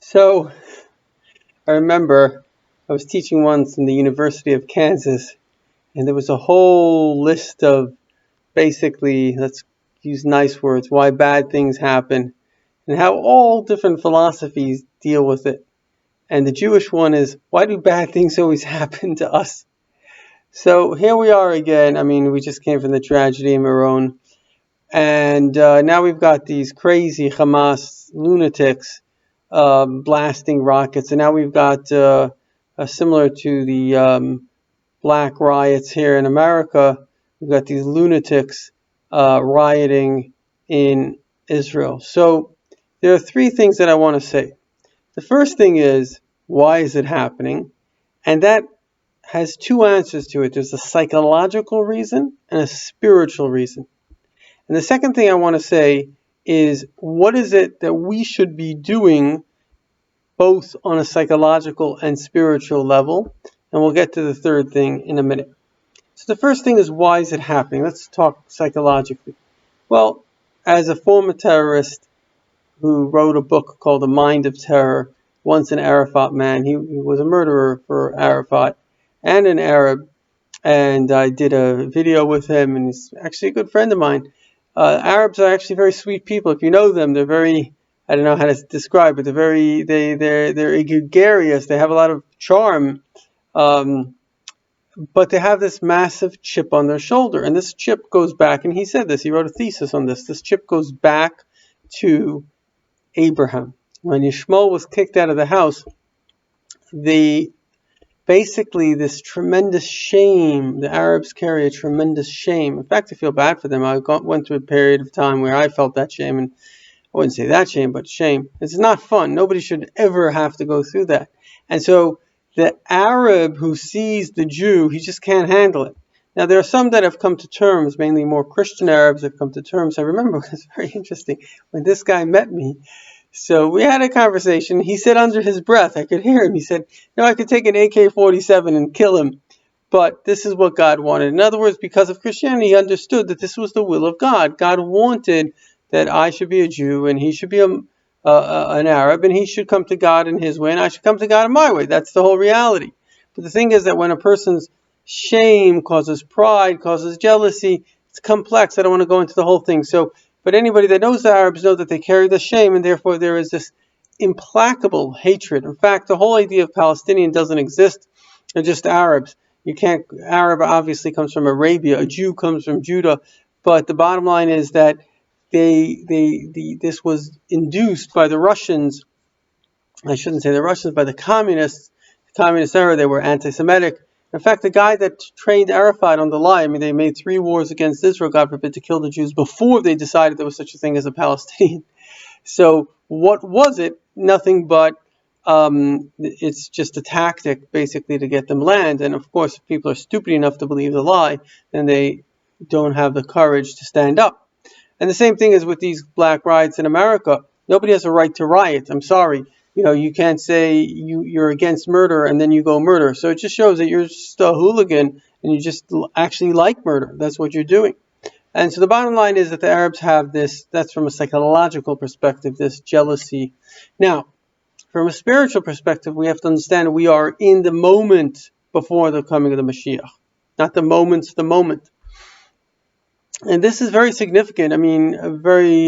So I remember I was teaching once in the University of Kansas, and there was a whole list of basically, let's use nice words, why bad things happen, and how all different philosophies deal with it. And the Jewish one is, why do bad things always happen to us? So here we are again. I mean, we just came from the tragedy in Meron, and now we've got these crazy Hamas lunatics blasting rockets, and now we've got similar to the black riots here in America. We've got these lunatics rioting in Israel. So there are three things that I want to say. The first thing is, why is it happening? And that has two answers to it. There's a psychological reason and a spiritual reason. And the second thing I want to say is, what is it that we should be doing both on a psychological and spiritual level? And we'll get to the third thing in a minute. So the first thing is, why is it happening? Let's talk psychologically. Well, as a former terrorist who wrote a book called The Mind of Terror, once an Arafat man, he was a murderer for Arafat and an Arab, and I did a video with him, and he's actually a good friend of mine. Arabs are actually very sweet people. If you know them, they're very, I don't know how to describe it, they're gregarious, they have a lot of charm, but they have this massive chip on their shoulder, and this chip goes back, and he said this, he wrote a thesis on this chip goes back to Abraham. When Yishmael was kicked out of the house, basically this tremendous shame, the Arabs carry a tremendous shame. In fact, I feel bad for them. I went through a period of time where I felt that shame, and I wouldn't say that shame, but shame. It's not fun. Nobody should ever have to go through that. And so the Arab who sees the Jew, he just can't handle it. Now, there are some that have come to terms, mainly more Christian Arabs have come to terms. I remember it was very interesting when this guy met me. So we had a conversation. He said under his breath, I could hear him, he said, I could take an AK-47 and kill him, but this is what God wanted. In other words, because of Christianity, he understood that this was the will of God. God wanted that I should be a Jew, and he should be an Arab, and he should come to God in his way, and I should come to God in my way. That's the whole reality. But the thing is that when a person's shame causes pride, causes jealousy, it's complex. I don't want to go into the whole thing. But anybody that knows the Arabs know that they carry the shame, and therefore there is this implacable hatred. In fact, the whole idea of Palestinian doesn't exist. They're just Arabs. Arab obviously comes from Arabia. A Jew comes from Judah. But the bottom line is that this was induced by the Russians. I shouldn't say the Russians, by the communists. The communist era, they were anti-Semitic. In fact, the guy that trained Arafat on the lie, I mean, they made 3 wars against Israel, God forbid, to kill the Jews before they decided there was such a thing as a Palestinian. So what was it? Nothing but it's just a tactic, basically, to get them land. And of course, if people are stupid enough to believe the lie, then they don't have the courage to stand up. And the same thing is with these black riots in America. Nobody has a right to riot. I'm sorry. You can't say you're against murder and then you go murder. So it just shows that you're just a hooligan and you just actually like murder. That's what you're doing. And so the bottom line is that the Arabs have this, that's from a psychological perspective, this jealousy. Now, from a spiritual perspective, we have to understand we are in the moment before the coming of the Moshiach. Not the moment's the moment. And this is very significant. I mean,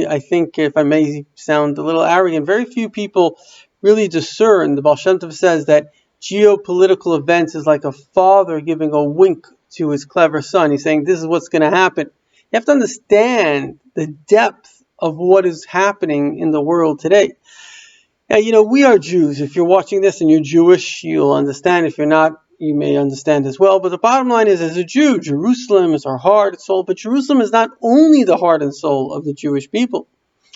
I think, if I may sound a little arrogant, very few people really discern. The Baal Shem Tov says that geopolitical events is like a father giving a wink to his clever son. He's saying, this is what's going to happen. You have to understand the depth of what is happening in the world today. Now, we are Jews. If you're watching this and you're Jewish, you'll understand. If you're not, you may understand as well. But the bottom line is, as a Jew, Jerusalem is our heart and soul. But Jerusalem is not only the heart and soul of the Jewish people.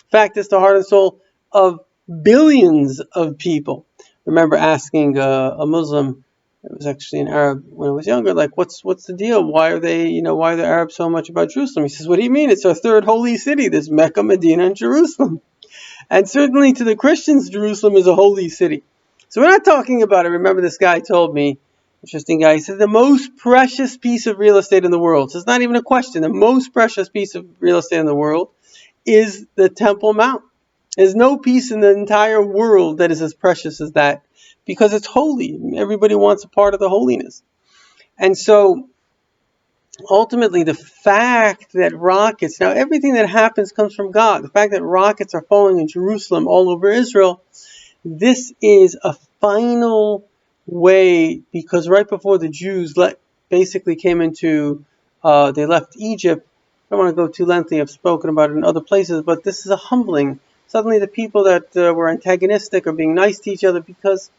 In fact, it's the heart and soul of billions of people. I remember asking a Muslim, it was actually an Arab when I was younger, like, what's the deal? Why are the Arabs so much about Jerusalem? He says, what do you mean? It's our third holy city. There's Mecca, Medina, and Jerusalem. And certainly to the Christians, Jerusalem is a holy city. So we're not talking about it. Remember, this guy told me, interesting guy, he said the most precious piece of real estate in the world, so it's not even a question, the most precious piece of real estate in the world is the Temple Mount. There's no piece in the entire world that is as precious as that, because it's holy. Everybody wants a part of the holiness. And so ultimately, the fact that rockets, now everything that happens comes from God. The fact that rockets are falling in Jerusalem, all over Israel, this is a final way, because right before the Jews basically came into, they left Egypt. I don't want to go too lengthy. I've spoken about it in other places, but this is a humbling. Suddenly the people that were antagonistic are being nice to each other, because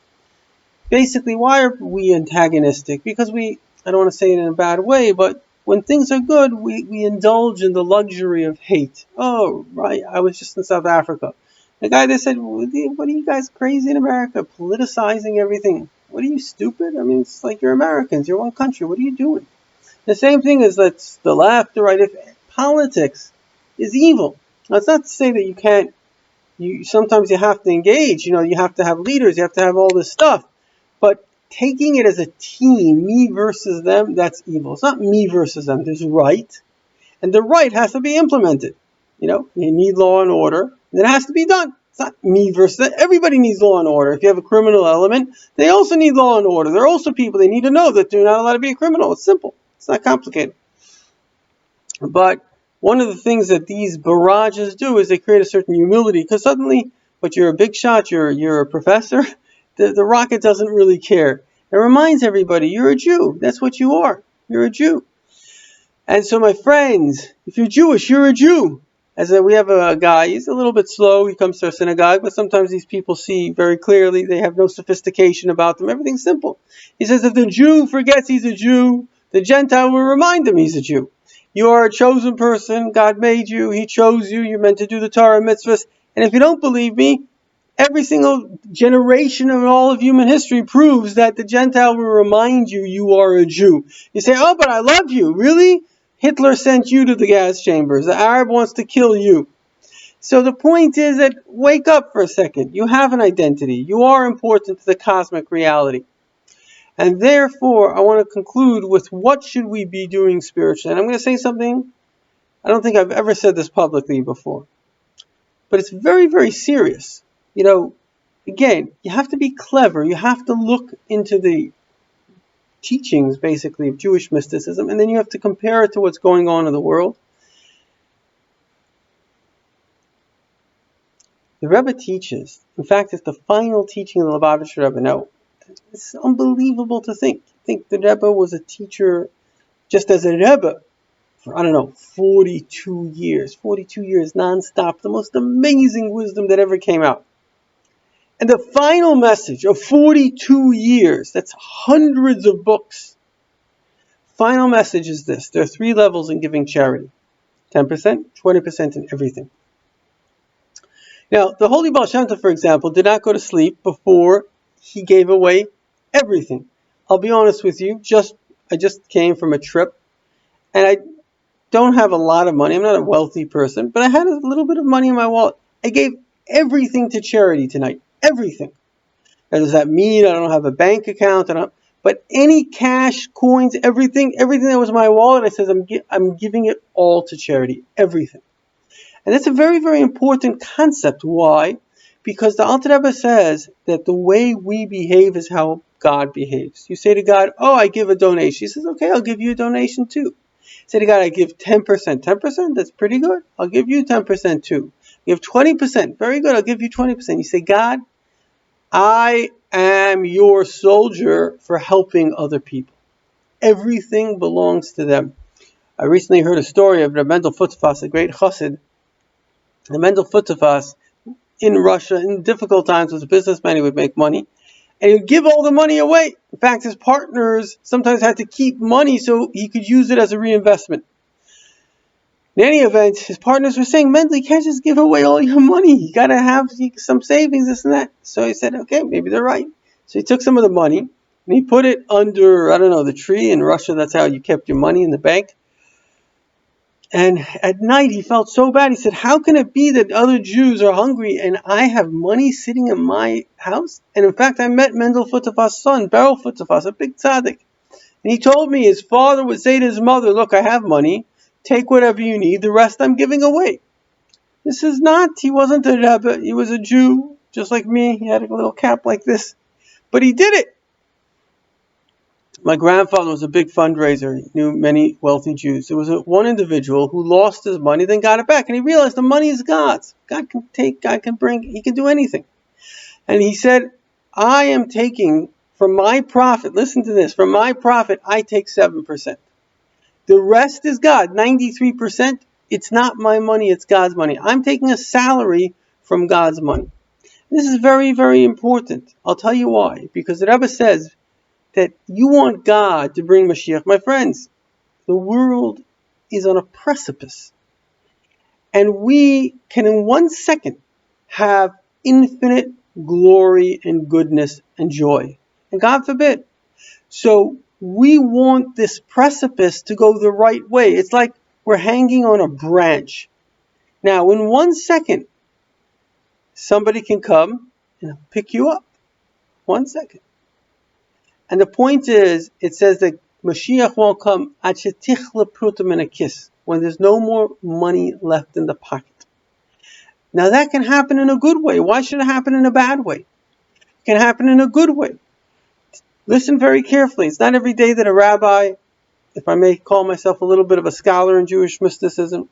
basically, why are we antagonistic? Because I don't want to say it in a bad way, but when things are good, we indulge in the luxury of hate. Oh, right, I was just in South Africa. The guy, they said, what are you guys crazy in America? Politicizing everything. What are you, stupid? I mean, it's like you're Americans. You're one country. What are you doing? The same thing is that's the left, the right. If politics is evil. Now, it's not to say that you can't, sometimes you have to engage. You have to have leaders. You have to have all this stuff. But taking it as a team, me versus them, that's evil. It's not me versus them. There's right. And the right has to be implemented. You need law and order. And it has to be done. It's not me versus them. Everybody needs law and order. If you have a criminal element, they also need law and order. They're also people. They need to know that they're not allowed to be a criminal. It's simple. It's not complicated. But one of the things that these barrages do is they create a certain humility. Because suddenly, but you're a big shot, you're a professor, the rocket doesn't really care. It reminds everybody, you're a Jew. That's what you are. You're a Jew. And so, my friends, if you're Jewish, you're a Jew. We have a guy, he's a little bit slow. He comes to our synagogue, but sometimes these people see very clearly. They have no sophistication about them. Everything's simple. He says, if the Jew forgets he's a Jew, the Gentile will remind him he's a Jew. You are a chosen person. God made you. He chose you. You're meant to do the Torah mitzvahs. And if you don't believe me, every single generation of all of human history proves that the Gentile will remind you you are a Jew. You say, oh, but I love you. Really? Hitler sent you to the gas chambers. The Arab wants to kill you. So the point is that wake up for a second. You have an identity. You are important to the cosmic reality. And therefore, I want to conclude with what should we be doing spiritually. And I'm going to say something, I don't think I've ever said this publicly before. But it's very, very serious. Again, you have to be clever. You have to look into the teachings, basically, of Jewish mysticism, and then you have to compare it to what's going on in the world. The Rebbe teaches, in fact, it's the final teaching of the Lubavitcher Rebbe. Now, it's unbelievable to think. The Rebbe was a teacher, just as a Rebbe, for, 42 years. 42 years nonstop. The most amazing wisdom that ever came out. And the final message of 42 years, that's hundreds of books. Final message is this. There are 3 levels in giving charity. 10%, 20%, and everything. Now, the Holy Baal Shem Tov, for example, did not go to sleep before he gave away everything. I'll be honest with you, I just came from a trip, and I don't have a lot of money. I'm not a wealthy person, but I had a little bit of money in my wallet. I gave everything to charity tonight. Everything. Now, does that mean I don't have a bank account? But any cash, coins, everything that was in my wallet, I says I'm giving it all to charity. Everything. And that's a very, very important concept. Why? Because the Alter Rebbe says that the way we behave is how God behaves. You say to God, oh, I give a donation. He says, okay, I'll give you a donation too. Say to God, I give 10%. 10%? That's pretty good. I'll give you 10% too. You give 20%. Very good. I'll give you 20%. You say, God, I am your soldier for helping other people. Everything belongs to them. I recently heard a story of Reb Mendel Futzfas, a great chassid. Reb Mendel Futzfas in Russia, in difficult times, was a businessman. He would make money, and he would give all the money away. In fact, his partners sometimes had to keep money so he could use it as a reinvestment. In any event, his partners were saying, Mendel, you can't just give away all your money. You got to have some savings, this and that. So he said, okay, maybe they're right. So he took some of the money, and he put it under, the tree in Russia. That's how you kept your money in the bank. And at night, he felt so bad. He said, how can it be that other Jews are hungry and I have money sitting in my house? And in fact, I met Mendel Futzfas' son, Beryl Futzfas, a big tzaddik. And he told me his father would say to his mother, look, I have money. Take whatever you need. The rest I'm giving away. This is not, he wasn't a Rebbe, he was a Jew, just like me. He had a little cap like this. But he did it. My grandfather was a big fundraiser. He knew many wealthy Jews. There was one individual who lost his money, then got it back. And he realized the money is God's. God can take, God can bring, he can do anything. And he said, I am taking from my profit, listen to this, from my profit, I take 7%. The rest is God, 93%. It's not my money, it's God's money. I'm taking a salary from God's money. This is very, very important. I'll tell you why. Because the Rebbe says that you want God to bring Moshiach. My friends, the world is on a precipice. And we can in 1 second have infinite glory and goodness and joy. And God forbid. So we want this precipice to go the right way. It's like we're hanging on a branch. Now, in 1 second, somebody can come and pick you up. 1 second. And the point is, it says that Mashiach won't come when there's no more money left in the pocket. Now that can happen in a good way. Why should it happen in a bad way? It can happen in a good way. Listen very carefully. It's not every day that a rabbi, if I may call myself a little bit of a scholar in Jewish mysticism,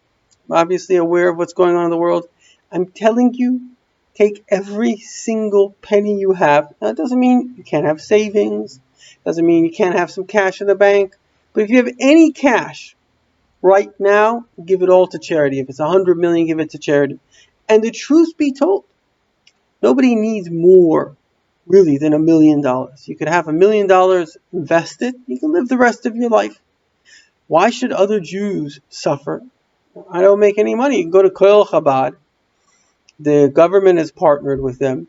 I'm obviously aware of what's going on in the world. I'm telling you, take every single penny you have. Now, it doesn't mean you can't have savings. Doesn't mean you can't have some cash in the bank. But if you have any cash right now, give it all to charity. If it's 100 million, give it to charity. And the truth be told, nobody needs more, really, than $1 million. You could have $1 million invested. You can live the rest of your life. Why should other Jews suffer? I don't make any money. You can go to Koil Chabad. The government has partnered with them.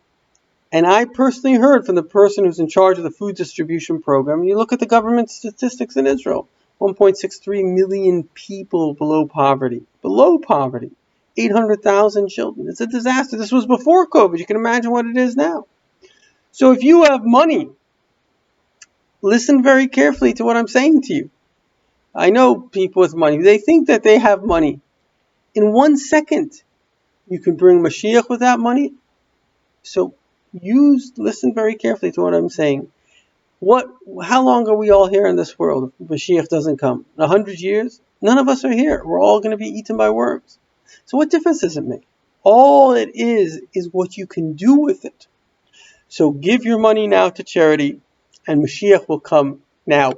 And I personally heard from the person who's in charge of the food distribution program, you look at the government statistics in Israel, 1.63 million people below poverty. Below poverty. 800,000 children. It's a disaster. This was before COVID. You can imagine what it is now. So if you have money, listen very carefully to what I'm saying to you. I know people with money. They think that they have money. In 1 second, you can bring Mashiach with that money. So listen very carefully to what I'm saying. How long are we all here in this world if Mashiach doesn't come? 100 years? None of us are here. We're all going to be eaten by worms. So what difference does it make? All it is what you can do with it. So give your money now to charity, and Mashiach will come now.